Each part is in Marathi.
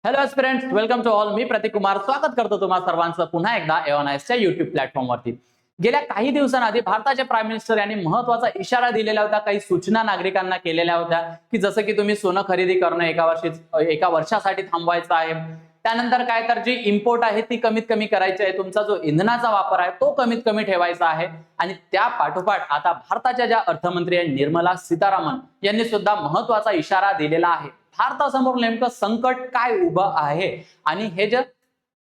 Hello aspirants, welcome to all. मी प्रतीक कुमार स्वागत करतो तुम्हा सर्वांचं पुन्हा एकदा एओनाइसच्या युट्यूब प्लॅटफॉर्मवरती. गेल्या काही दिवसांआधी भारताचे प्राईम मिनिस्टर यांनी महत्त्वाचा इशारा दिलेला होता, काही सूचना नागरिकांना केलेल्या होत्या की जसं की तुम्ही सोनं खरेदी करणं एका वर्षासाठी थांबवायचं आहे. त्यानंतर काय तर जी इम्पोर्ट आहे ती कमीत कमी करायची आहे, तुमचा जो इंधनाचा वापर आहे तो कमीत कमी ठेवायचा आहे. आणि त्या पाठोपाठ आता भारताच्या ज्या अर्थमंत्री आहेत निर्मला सीतारामन यांनी सुद्धा महत्त्वाचा इशारा दिलेला आहे. भारतासमोर नेमकं संकट काय उभं आहे आणि हे जे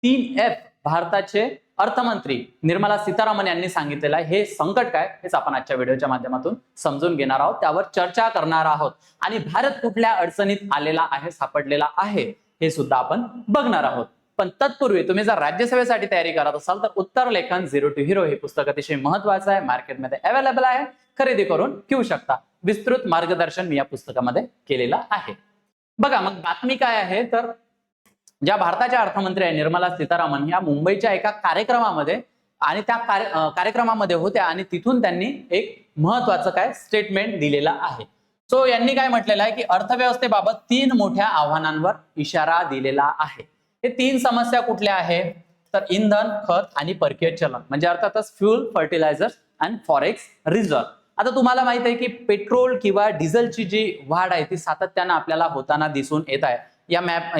3F भारताचे अर्थमंत्री निर्मला सीतारामन यांनी सांगितलेलं आहे, हे संकट काय हेच आपण आजच्या व्हिडिओच्या माध्यमातून समजून घेणार आहोत, त्यावर चर्चा करणार आहोत आणि भारत कुठल्या अडचणीत आलेला आहे, सापडलेला आहे हे सुद्धा आपण बघणार आहोत. पण तत्पूर्वी तुम्ही जर राज्यसेवेसाठी तयारी करत असाल तर उत्तर लेखन 0 to Hero हे पुस्तक अतिशय महत्त्वाचं आहे, मार्केटमध्ये अवेलेबल आहे, खरेदी करून घेऊ शकता. विस्तृत मार्गदर्शन मी या पुस्तकामध्ये केलेलं आहे. बघा मग बातमी काय आहे तर ज्या भारताच्या अर्थमंत्री आहे निर्मला सीतारामन या मुंबईच्या एका कार्यक्रमामध्ये आणि त्या कार्यक्रमामध्ये होत्या आणि तिथून त्यांनी एक महत्त्वाचं काय स्टेटमेंट दिलेलं आहे. सो यांनी काय म्हटलेलं आहे की अर्थव्यवस्थेबाबत 3 मोठ्या आव्हानांवर इशारा दिलेला आहे. हे 3 समस्या कुठल्या आहेत तर इंधन, खत आणि परकीय चलन, म्हणजे अर्थातच फ्यूल, फर्टिलायझर्स आणि फॉरेक्स रिझर्व्ह. आता तुम्हाला माहित आहे की पेट्रोल किंवा डिझेलची जी वाढ आहे ती सातत्यानं आपल्याला होताना दिसून येत आहे.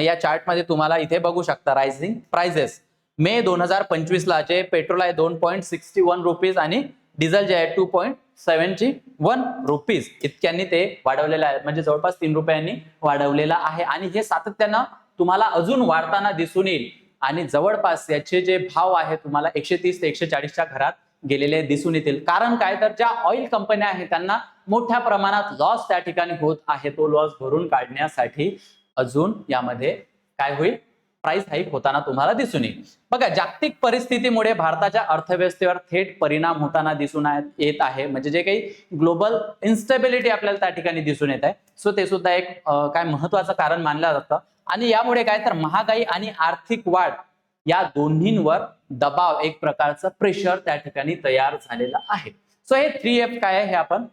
या चार्ट मध्ये तुम्हाला इथे बघू शकता रायझिंग प्राइसेस. मे 2025 ला जे पेट्रोल आहे 2.61 रुपीज आणि डिझेल जे आहे 2.71 रुपीज इतक्यांनी ते वाढवलेलं आहे, म्हणजे जवळपास 3 रुपयांनी वाढवलेला आहे आणि हे सातत्यानं तुम्हाला अजून वाढताना दिसून येईल आणि जवळपास याचे जे भाव आहे तुम्हाला 130 ते 140च्या घरात गेलेले दिसून येतील. कारण काय तर ज्या ऑइल कंपन्या आहेत त्यांना मोठ्या प्रमाणात लॉस त्या ठिकाणी होत आहे, तो लॉस भरून काढण्यासाठी अजून यामध्ये काय होईल, प्राइस हाईक होताना तुम्हाला दिसून येईल. बघा जागतिक परिस्थितीमुळे भारताच्या अर्थव्यवस्थेवर थेट परिणाम होताना दिसून येत आहे, म्हणजे जे काही ग्लोबल इन्स्टेबिलिटी आपल्याला त्या ठिकाणी दिसून येत आहे. सो ते सुद्धा एक काय महत्वाचं कारण मानलं जातं आणि यामुळे काय तर महागाई आणि आर्थिक वाढ या दोन्हींवर दबाव, एक प्रकारचं प्रेशर त्या ठिकाणी तयार झालेलं आहे. सो हे 3F काय आहे हे आपण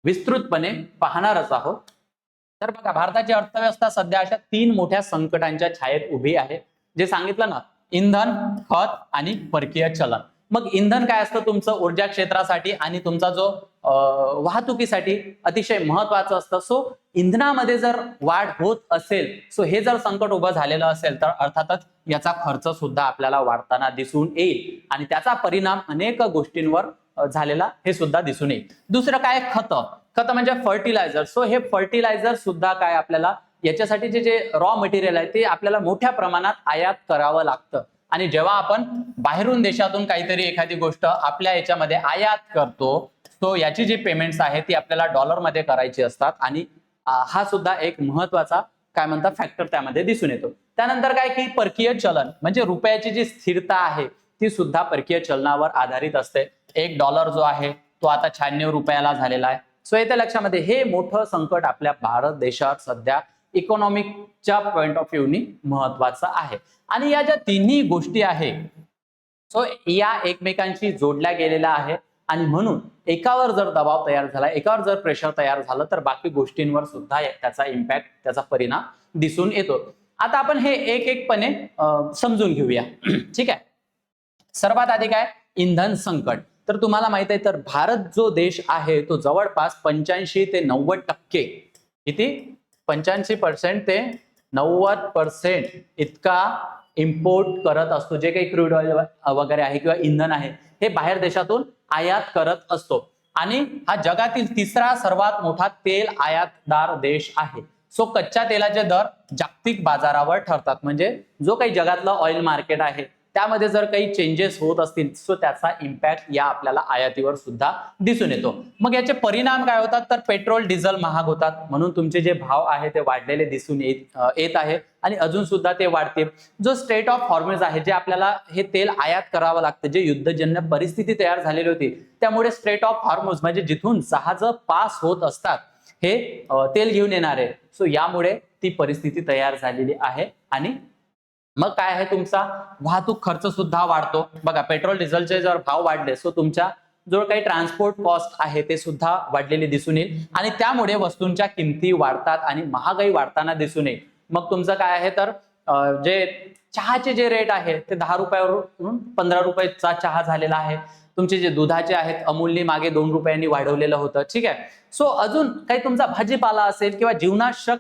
विस्तृतपणे पाहणारच आहोत. तर बघा भारताची अर्थव्यवस्था सध्या अशा 3 मोठ्या संकटांच्या छायेत उभी आहे, जे सांगितलं ना, इंधन, खत आणि परकीय चलन. मग इंधन काय असतं तुमचं ऊर्जा क्षेत्रासाठी आणि तुमचा जो वाहतुकीसाठी अतिशय महत्वाचं असतं. सो इंधनामध्ये जर वाढ होत असेल, सो हे जर संकट उभं झालेलं असेल तर अर्थातच याचा खर्च सुद्धा आपल्याला वाढताना दिसून येईल आणि त्याचा परिणाम अनेक गोष्टींवर झालेला हे सुद्धा दिसून येईल. दुसरं काय, खत म्हणजे फर्टिलायझर. सो हे फर्टिलायझर सुद्धा काय आपल्याला याच्यासाठी जे रॉ मटेरियल आहे ते आपल्याला मोठ्या प्रमाणात आयात करावं लागतं आणि जेव्हा आपण बाहेरून देशातून काहीतरी एखादी गोष्ट आपल्या याच्यामध्ये आयात करतो तो याची जी पेमेंट्स आहे ती आपल्याला डॉलरमध्ये करायची असतात आणि हा सुद्धा एक महत्वाचा काय म्हणतात फॅक्टर त्यामध्ये दिसून येतो. त्यानंतर काय की परकीय चलन, म्हणजे रुपयाची जी स्थिरता आहे ती सुद्धा परकीय चलनावर आधारित असते. $1 जो आहे तो आता 96 रुपयाला झालेला आहे. सो येत्या लक्षामध्ये हे मोठं संकट आपल्या भारत देशात सध्या इकॉनॉमिकच्या पॉइंट ऑफ व्ह्यूनी महत्वाचं आहे. आणि या ज्या तिन्ही गोष्टी आहेत सो या एकमेकांशी जोडल्या गेलेल्या आहेत आणि म्हणून एकावर जर दबाव तयार झाला, एकावर जर प्रेशर तयार झालं तर बाकी गोष्टींवर सुद्धा त्याचा इम्पॅक्ट, त्याचा परिणाम दिसून येतो. आता आपण हे एक-एकपणे समजून घेऊया. ठीक आहे. सर्वात आधी काय, इंधन संकट. तर तुम्हाला माहित आहे तर भारत जो देश आहे तो जवळपास 85 ते 90% किती 85% ते 90% इतका इम्पोर्ट करत असतो. जे काही क्रूड ऑइल वगैरे आहे किंवा इंधन आहे हे बाहेर देशातून आयात करत असतो आणि हा जगातील 3रा सर्वात मोठा तेल आयातदार देश आहे. सो कच्च्या तेलाचे दर जागतिक बाजारावर ठरतात, म्हणजे जो काही जगातलं ऑइल मार्केट आहे त्यामध्ये जर काही चेंजेस होत असतील सो त्याचा इम्पॅक्ट या आपल्याला आयातीवर सुद्धा दिसून येतो. मग याचे परिणाम काय होतात तर पेट्रोल, डिझेल महाग होतात, म्हणून तुमचे जे भाव आहे ते वाढलेले दिसून येत आहे आणि अजून सुद्धा ते वाढते. जो स्ट्रेट ऑफ हॉर्मुझ आहे, जे आपल्याला हे तेल आयात करावं लागतं, जे युद्धजन्य परिस्थिती तयार झालेली होती त्यामुळे स्ट्रेट ऑफ हॉर्मुझ म्हणजे जिथून जहाज पास होत असतात हे तेल घेऊन येणारे, सो यामुळे ती परिस्थिती तयार झालेली आहे आणि मग काय आहे तुमचा वाहतूक खर्च सुद्धा वाढतो. बघा पेट्रोल डिझेलचे जर भाव वाढले सो तुमच्या जो काही ट्रान्सपोर्ट कॉस्ट आहे ते सुद्धा वाढलेले दिसून येईल आणि त्यामुळे वस्तूंच्या किमती वाढतात आणि महागाई वाढताना दिसून येईल. मग तुमचं काय आहे तर जे चहाचे जे रेट आहे ते 10 रुपयावरून 15 रुपयाचा चहा झालेला आहे. तुमचे जे दुधाचे आहेत अमूलने मागे 2 रुपयांनी वाढवलेलं होतं. ठीक आहे. सो अजून काही तुमचा भाजीपाला असेल किंवा जीवनावश्यक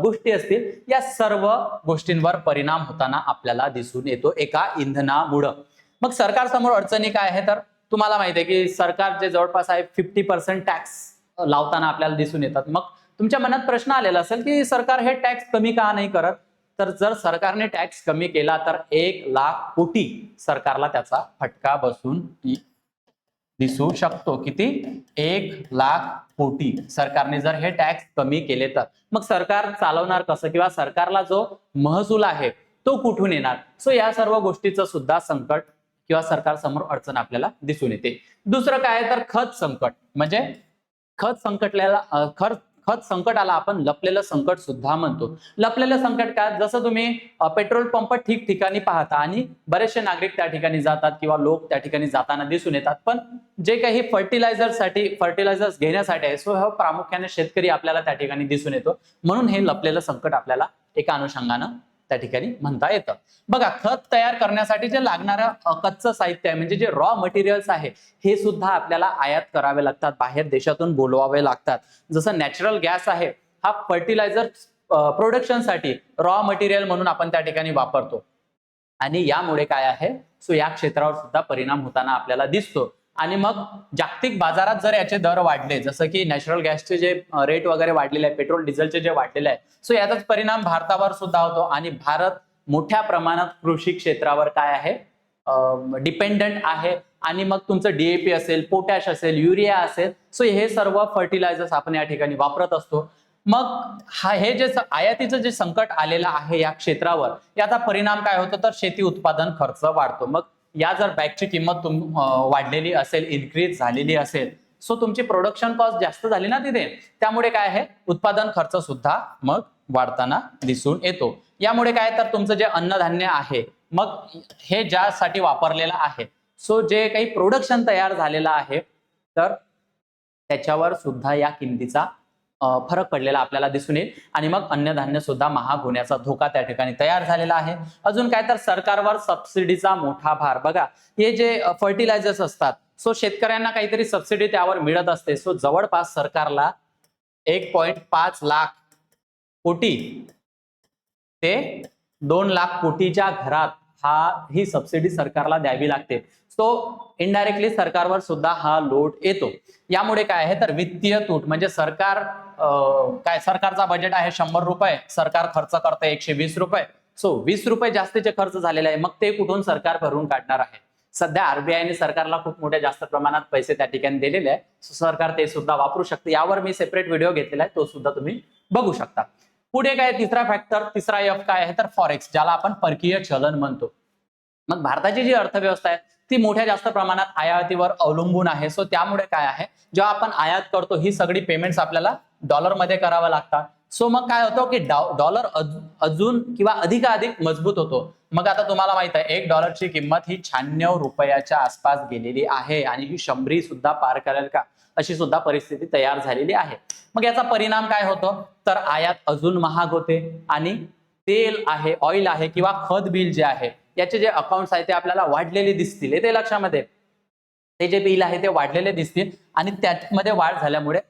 गोष्टी असतील, या सर्व गोष्टींवर परिणाम होताना आपल्याला दिसून येतो एका इंधनामुळं. मग सरकार समोर अडचणी काय आहे, तर तुम्हाला माहिती आहे की सरकार जे जवळपास आहे 50% टॅक्स लावताना आपल्याला दिसून येतात. मग तुमच्या मनात प्रश्न आलेला असेल की सरकार हे टॅक्स कमी का नाही करत, तर जर सरकारने टॅक्स कमी केला तर 1,00,000 कोटी सरकारला त्याचा फटका बसून दिसू शकतो. किती? 1,00,000 कोटी सरकारने जर हे टॅक्स कमी केले तर. मग सरकार चालवणार कसं किंवा सरकारला जो महसूल आहे तो कुठून येणार? सो या सर्व गोष्टीचं सुद्धा संकट किंवा सरकार समोर अडचण आपल्याला दिसून येते. दुसरं काय तर खत संकट. म्हणजे खत संकटाला आपण लपलेलं संकट सुद्धा म्हणतो. लपलेलं संकट काय? जसं तुम्ही पेट्रोल पंप ठिकठिकाणी पाहता आणि बरेचसे नागरिक त्या ठिकाणी जातात किंवा लोक त्या ठिकाणी जाताना दिसून येतात, पण जे काही फर्टिलायझर्स घेण्यासाठी आहे, सो हा प्रामुख्याने शेतकरी आपल्याला त्या ठिकाणी दिसून येतो. म्हणून हे लपलेलं संकट आपल्याला एका अनुषंगानं त्या ठिकाणी म्हणता येतं. बघा, खत तयार करण्यासाठी जे लागणारं कच्चं साहित्य आहे, म्हणजे जे रॉ मटेरियल्स आहे, हे सुद्धा आपल्याला आयात करावे लागतात, बाहेर देशातून बोलवावे लागतात. जसं नॅचरल गॅस आहे, हा फर्टिलायझर प्रोडक्शनसाठी रॉ मटेरियल म्हणून आपण त्या ठिकाणी वापरतो. आणि यामुळे काय आहे, सो या क्षेत्रावर सुद्धा परिणाम होताना आपल्याला दिसतो. आणि मग जागतिक बाजारात जर याचे दर वाढले, जसं की नॅचरल गॅसचे जे रेट वगैरे वाढलेले आहे, पेट्रोल डिझेलचे जे वाढलेले आहे, सो याचाच परिणाम भारतावर सुद्धा होतो. आणि भारत मोठ्या प्रमाणात कृषी क्षेत्रावर काय आहे, डिपेंडंट आहे. आणि मग तुमचं DAP असेल, पोटॅश असेल, युरिया असेल, सो हे सर्व फर्टिलायझर्स आपण या ठिकाणी वापरत असतो. मग हे जे आयातीचं जे संकट आलेलं आहे या क्षेत्रावर, याचा परिणाम काय होतो, तर शेती उत्पादन खर्च वाढतो. मग या जर बॅगची किंमत वाढलेली असेल, इन्क्रीज झालेली असेल, सो तुमची प्रोडक्शन कॉस्ट जास्त झाली ना तिथे, त्यामुळे काय आहे, उत्पादन खर्च सुद्धा मग वाढताना दिसून येतो. यामुळे काय, तर तुमचं जे अन्नधान्य आहे, मग हे ज्यासाठी वापरलेलं आहे, सो जे काही प्रोडक्शन तयार झालेलं आहे, तर त्याच्यावर सुद्धा या किमतीचा फरक पडलेला आपल्याला दिसून येईल. आणि मग अन्नधान्य सुद्धा महाग होण्याचा धोका त्या ठिकाणी तयार झालेला आहे. अजून काय, तर सरकारवर सबसिडीचा मोठा भार. बघा, हे जे फर्टिलायझर्स असतात, सो शेतकऱ्यांना काहीतरी सबसिडी त्यावर मिळत असते. सो जवळपास सरकारला 1.5 लाख कोटी ते 2 लाख कोटीच्या घरात ही सबसिडी सरकारला द्यावी लागते. सो इनडायरेक्टली सरकारवर सुद्धा हा लोड येतो. यामुळे काय आहे, तर वित्तीय तूट. म्हणजे सरकारचा बजेट आहे 100 रुपये, सरकार खर्च करते 120 रुपये. सो 20 रुपये जास्तीचे खर्च झालेले आहे. मग ते कुठून सरकार भरून काढणार आहे? सध्या RBIने सरकारला खूप मोठ्या जास्त प्रमाणात पैसे त्या ठिकाणी दिलेले आहे. सरकार ते सुद्धा वापरू शकते. यावर मी सेपरेट व्हिडिओ घेतलेला आहे, तो सुद्धा तुम्ही बघू शकता. पुढे काय, तिसरा F काय आहे, तर फॉरेक्स, ज्याला आपण परकीय चलन म्हणतो. मग भारताची जी अर्थव्यवस्था आहे ती मोठ्या जास्त प्रमाणात आयातीवर अवलंबून आहे. सो त्यामुळे काय आहे, जेव्हा आपण आयात करतो, ही सगळी पेमेंट्स आपल्याला डॉलरमध्ये करावं लागतात. सो मग काय होतं की डॉलर अजून किंवा अधिकाधिक मजबूत होतो. मग आता तुम्हाला माहित आहे, 1 डॉलरची किंमत ही 96 रुपयाच्या आसपास गेलेली आहे आणि ही 100 सुद्धा पार करेल का, अशी सुद्धा परिस्थिती तयार झालेली आहे. मग याचा परिणाम काय होतो, तर आयात अजून महाग होते. आणि तेल आहे, ऑइल आहे किंवा खत बिल जे आहे, याचे जे अकाउंट्स आहेत ते आपल्याला वाढलेले दिसतील. ते लक्षामध्ये, ते जे बिल आहे ते वाढलेले दिसतील आणि त्यामध्ये वाढ झाल्यामुळे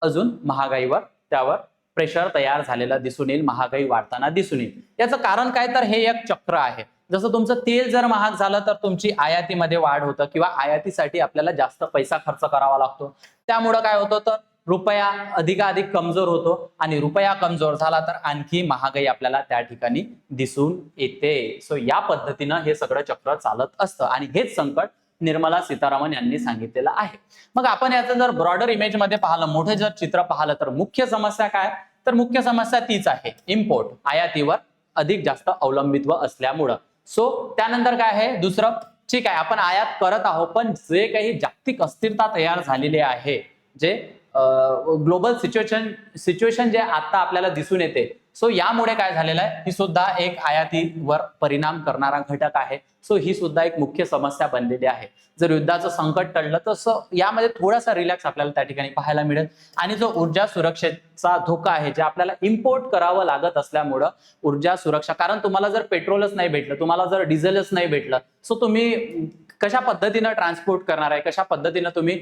अजून महागाईवर त्यावर प्रेशर तयार झालेला दिसून येईल, महागाई वाढताना दिसून येईल. याचं कारण काय, तर हे एक चक्र आहे. जसं तुमचं तेल जर महाग झालं तर तुमची आयातीमध्ये वाढ होतं किंवा आयातीसाठी आपल्याला जास्त पैसा खर्च करावा लागतो. त्यामुळं काय होतं, तर रुपया अधिकाधिक कमजोर होतो आणि रुपया कमजोर झाला तर आणखी महागाई आपल्याला त्या ठिकाणी दिसून येते. सो या पद्धतीनं हे सगळं चक्र चालत असतं आणि हेच संकट निर्मला सीतारामन यांनी सांगितलेलं आहे. मग आपण याचं जर ब्रॉडर इमेज मध्ये पाहिलं, मोठे जर चित्र पाहिलं, तर मुख्य समस्या काय, तर मुख्य समस्या तीच आहे, इम्पोर्ट, आयातीवर अधिक जास्त अवलंबित्व असल्यामुळं. सो त्यानंतर काय आहे दुसरं, ठीक आहे आपण आयात करत आहोत, पण जे काही जागतिक अस्थिरता तयार झालेली आहे, जे ग्लोबल सिच्युएशन जे आता आपल्याला दिसून येते, सो यामुळे काय झालेलं आहे, ही सुद्धा एक आयातीवर परिणाम करणारा घटक आहे. सो ही सुद्धा एक मुख्य समस्या बनलेली आहे. जर युद्धाचं संकट टळलं तर यामध्ये थोडासा रिलॅक्स आपल्याला त्या ठिकाणी पाहायला मिळेल. आणि जो ऊर्जा सुरक्षेचा धोका आहे, जे आपल्याला इम्पोर्ट करावं लागत असल्यामुळं ऊर्जा सुरक्षा, कारण तुम्हाला जर पेट्रोलच नाही भेटलं, तुम्हाला जर डिझेलच नाही भेटलं, सो तुम्ही कशा पद्धतीनं ट्रान्सपोर्ट करणार आहे, कशा पद्धतीनं तुम्ही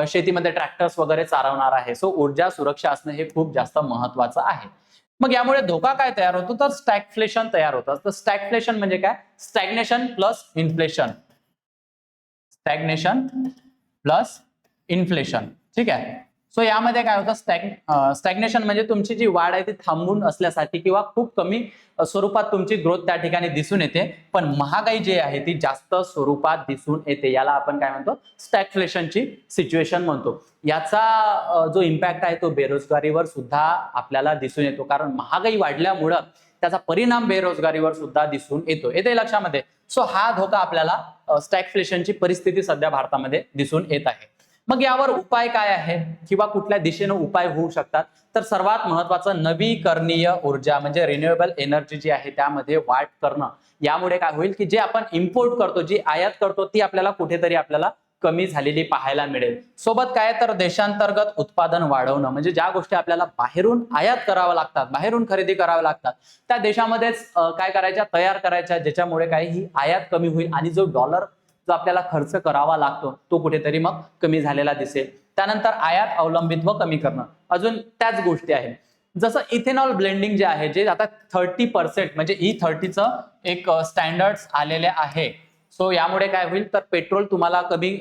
शेतीमध्ये ट्रॅक्टर्स वगैरे चालवणार आहे. सो ऊर्जा सुरक्षा असणं हे खूप जास्त महत्वाचं आहे. मग यामुळे धोका काय तयार होतो, तर स्टॅगफ्लेशन तयार होतं. तर स्टॅगफ्लेशन म्हणजे काय, stagnation plus inflation. Stagnation plus inflation, ठीक आहे. सो यामध्ये काय होतं, स्टॅग्नेशन म्हणजे तुमची जी वाढ आहे ती थांबून असल्यासारखी किंवा खूप कमी स्वरूपात तुमची ग्रोथ त्या ठिकाणी दिसून येते. पण महागाई जी आहे ती जास्त स्वरूपात दिसून येते. याला आपण काय म्हणतो, स्टॅगफ्लेशनची सिच्युएशन म्हणतो. याचा जो इम्पॅक्ट आहे तो बेरोजगारीवर सुद्धा आपल्याला दिसून येतो, कारण महागाई वाढल्यामुळं त्याचा परिणाम बेरोजगारीवर सुद्धा दिसून येतो. येते लक्षामध्ये. सो हा धोका आपल्याला स्टॅगफ्लेशनची परिस्थिती सध्या भारतामध्ये दिसून येत आहे. मग यावर उपाय काय आहे किंवा कुठल्या दिशेने उपाय होऊ शकतात, तर सर्वात महत्वाचं नवीकरणीय ऊर्जा म्हणजे रिन्युएबल एनर्जी जी आहे त्यामध्ये वाढ करणं. यामुळे काय होईल की जे आपण इम्पोर्ट करतो, जी आयात करतो, ती आपल्याला कुठेतरी आपल्याला कमी झालेली पाहायला मिळेल. सोबत काय, तर देशांतर्गत उत्पादन वाढवणं, म्हणजे ज्या गोष्टी आपल्याला बाहेरून आयात कराव्या लागतात, बाहेरून खरेदी कराव्या लागतात, त्या देशामध्येच काय करायच्या, तयार करायच्या, ज्याच्यामुळे काय ही आयात कमी होईल आणि जो डॉलर जो आपल्याला खर्च करावा लागतो तो कुठेतरी मग कमी झालेला दिसेल. त्यानंतर आयात अवलंबित्व कमी करणं, अजून त्याच गोष्टी आहेत. जसं इथेनॉल ब्लेंडिंग जे आहे, जे आता 30% म्हणजे E30चं एक स्टँडर्ड्स आलेले आहे. सो यामुळे काय होईल, तर पेट्रोल तुम्हाला कमी,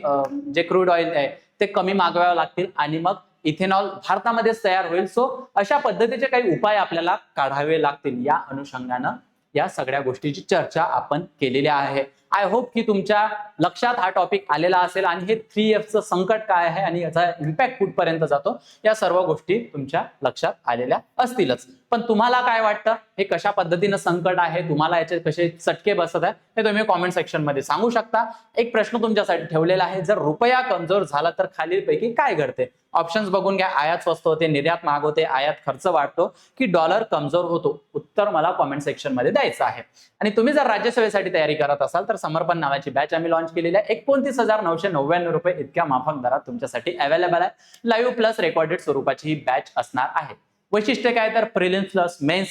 जे क्रूड ऑइल आहे ते कमी मागवावे लागतील आणि मग इथेनॉल भारतामध्येच तयार होईल. सो अशा पद्धतीचे काही उपाय आपल्याला काढावे लागतील. या अनुषंगानं या सगळ्या गोष्टीची चर्चा आपण केलेली आहे. आय होप की तुमच्या लक्षात हा टॉपिक आलेला असेल आणि हे 3Fचं संकट काय आहे आणि याचा इम्पॅक्ट कुठपर्यंत जातो, या सर्व गोष्टी तुमच्या लक्षात आलेल्या असतीलच. पण तुम्हाला काय वाटतं, हे कशा पद्धतीनं संकट आहे, तुम्हाला याचे कसे चटके बसत आहे, हे तुम्ही कॉमेंट सेक्शन मध्ये सांगू शकता. एक प्रश्न तुमच्यासाठी ठेवलेला आहे, जर रुपया कमजोर झाला तर खालीलपैकी काय घडते. ऑप्शन्स बघून घ्या. आयात स्वस्त होते, निर्यात महाग होते, आयात खर्च वाढतो, की डॉलर कमजोर होतो. उत्तर मला कॉमेंट सेक्शन मध्ये द्यायचं आहे. आणि तुम्ही जर राज्यसेवेसाठी तयारी करत असाल तर समर्पण नावाची बॅच आम्ही लॉन्च केलेली आहे. 29,999 रुपये इतक्या माफक दरात तुमच्यासाठी अवेलेबल आहे. लाईव्ह प्लस रेकॉर्डेड स्वरूपाची ही बॅच असणार आहे. वैशिष्ट्य काय, तर prelims plus mains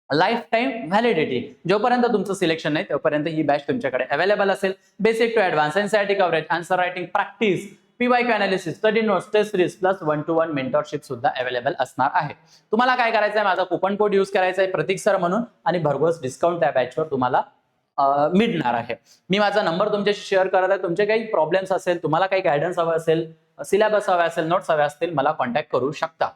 life time validity. जोपर्यंत तुमचं सिलेक्शन नाही तोपर्यंत ही बॅच तुमच्याकडे अवेलेबल असेल. Basic to advance, NCERT coverage, answer writing practice, PYQ analysis, study notes, test series plus 1-to-1 mentorship सुद्धा अवेलेबल असणार आहे. तुम्हाला काय करायचं आहे, माझा कुपन कोड यूज करायचा आहे प्रतीक सर म्हणून, आणि भरघोस डिस्काउंट त्या बॅचवर तुम्हाला मिळणार आहे. मी माझा नंबर तुमच्याशी शेअर करत आहे. तुमचे काही प्रॉब्लेम्स असेल, तुम्हाला काही गायडन्स हवं असेल, सिलेबस हवा असेल, नोट्स हवे असतील, मला कॉन्टॅक्ट करू शकता.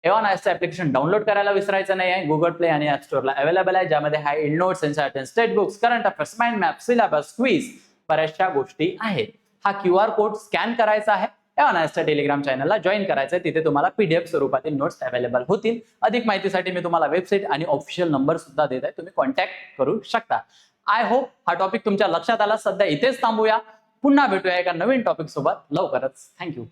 एव्हन ऍप्लिकेशन डाउनलोड करायला विसरायचं नाही आहे. गुगल प्ले आणि ऍप स्टोअरला अवेलेबल आहे, ज्यामध्ये high yield notes, NCERT, state books, current affairs, mind map, syllabus, quiz, बऱ्याचशा गोष्टी आहेत. हा QR कोड स्कॅन करायचा आहे, एव्हन टेलिग्राम चॅनलला जॉईन करायचं आहे. तिथे तुम्हाला PDF स्वरूपातील नोट्स अवेलेबल होतील. अधिक माहितीसाठी मी तुम्हाला वेबसाईट आणि ऑफिशियल नंबर सुद्धा देत आहे, तुम्ही कॉन्टॅक्ट करू शकता. आय होप हा टॉपिक तुमच्या लक्षात आला. सध्या इथेच थांबूया, पुन्हा भेटूया एका नवीन टॉपिक सोबत लवकरच. थँक्यू.